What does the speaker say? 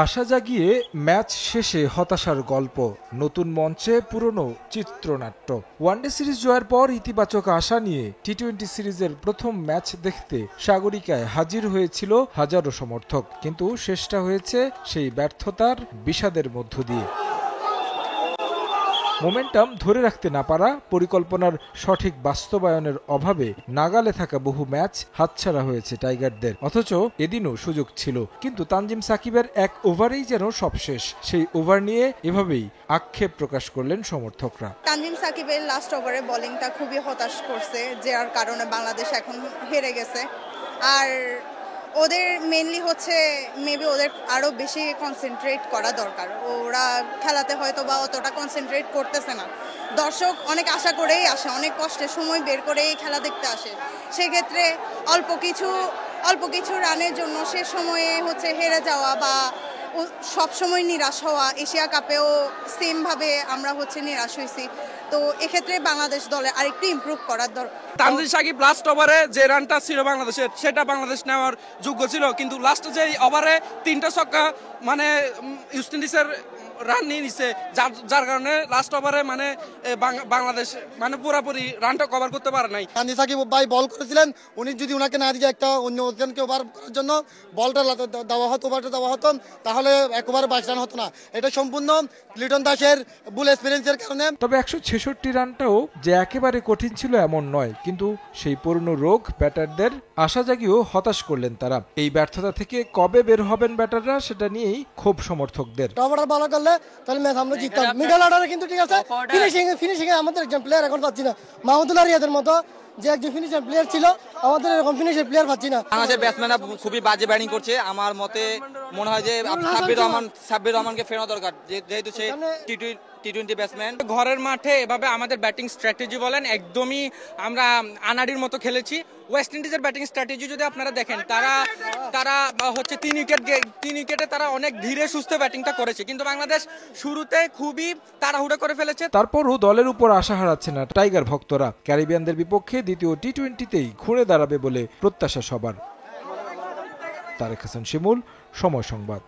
আশা জাগিয়ে ম্যাচ শেষে হতাশার গল্প, নতুন মঞ্চে পুরনো চিত্রনাট্য। ওয়ানডে সিরিজ জয়ের পর ইতিবাচক আশা নিয়ে টি-20 সিরিজের প্রথম ম্যাচ দেখতে সাগরিকায় হাজির হয়েছিল হাজারো সমর্থক, কিন্তু শেষটা হয়েছে সেই ব্যর্থতার বিষাদের মধ্য দিয়ে। মোমেন্টাম ধরে রাখতে না পারা, পরিকল্পনার সঠিক বাস্তবায়নের অভাবে নাগালে থাকা বহু ম্যাচ হাতছাড়া হয়েছে টাইগারদের। অথচ এদিনও সুযোগ ছিল, কিন্তু তানজিম সাকিবের এক ওভারেই যেন সব শেষ। সেই ওভার নিয়ে এভাবেই আক্ষেপ প্রকাশ করলেন সমর্থকরা। তানজিম সাকিবের লাস্ট ওভারে বোলিংটা খুবই হতাশ করছে, যার কারণে বাংলাদেশ এখন হেরে গেছে। আর ওদের মেইনলি হচ্ছে মেবি ওদের আরো বেশি কনসেন্ট্রেট করা দরকার। ওরা খেলাতে হয়তো বা অতটা কনসেন্ট্রেট করতেছে না। দর্শক অনেক আশা করেই আসে, অনেক কষ্টে সময় বের করেই খেলা দেখতে আসে। সেক্ষেত্রে অল্প কিছু রানের জন্য সে সময়ে হচ্ছে হেরে যাওয়া বা সবসময় নিরাশ হওয়া, এশিয়া কাপেও সেম ভাবে আমরা হচ্ছে নিরাশ হয়েছি। তো এক্ষেত্রে বাংলাদেশ দলের আরেকটু ইমপ্রুভ করার দরকার। তানজিম সাকিব লাস্ট ওভারে যে রানটা ছিল বাংলাদেশের, সেটা বাংলাদেশ নেওয়ার যোগ্য ছিল, কিন্তু লাস্টে যে ওভারে 3টা ছক্কা মানে ওয়েস্ট ইন্ডিজের রান নিয়ে নিচ্ছে, যার কারণে লাস্ট ওভারে মানে বাংলাদেশ মানে পুরোপুরি রানটা কভার করতে পারে নাই। তানজিম সাকিব ভাই বল করেছিলেন, উনি যদি উনাকে না দিয়ে একটা অন্য ওজনকে ওভার করার জন্য বলটা দেওয়া হতো, ওভারটা দেওয়া হতো, তাহলে 1 ওভারে 22 রান হতো না। এটা সম্পূর্ণ লিটন দাসের বুল এক্সপেরিয়েন্সের কারণে। তবে 166 রানটাও যে একেবারে কঠিন ছিল এমন নয়, কিন্তু সেই পুরনো রোগ ব্যাটারদের আশা জাগিয়েও হতাশ করলেন তারা। এই ব্যর্থতা থেকে কবে বের হবেন ব্যাটাররা, সেটা নিয়েই ক্ষোভ সমর্থকদের। তাহলে ম্যাচ আমরা জিততাম। মিডল অর্ডারে কিন্তু ঠিক আছে, ফিনিশিং এ আমাদের একজন প্লেয়ার এখন পাচ্ছি না। মাহমুদুল্লাহ রিয়াদের মতো যে একজন ফিনিশার প্লেয়ার ছিল, আমাদের এরকম ফিনিশার প্লেয়ার পাচ্ছি না। বাংলাদেশের ব্যাটসম্যানরা খুবই বাজে ব্যাটিং করছে। আমার মতে মনে হয় যে সাব্বির রহমানকে ফেরানো দরকার, যেহেতু সে টি-20 ব্যাটসম্যান। ঘরের মাঠে এভাবে আমাদের ব্যাটিং স্ট্র্যাটেজি বলেন, একদমই আমরা আনাড়ির মতো খেলেছি। ওয়েস্ট ইন্ডিজের ব্যাটিং স্ট্র্যাটেজি যদি আপনারা দেখেন, তারা হচ্ছে 3 উইকেটে তারা অনেক ধীরে সুস্থে ব্যাটিংটা করেছে, কিন্তু বাংলাদেশ শুরুতে খুবই তাড়াহুড়ো করে ফেলেছে। তারপরও দলের উপর আশা হারাচ্ছে না টাইগার ভক্তরা। ক্যারিবিয়ানদের বিপক্ষে দ্বিতীয় টি-20তেই ঘুরে দাঁড়াবে বলে প্রত্যাশা সবার। তারেক হাসান শিমুল, সময় সংবাদ।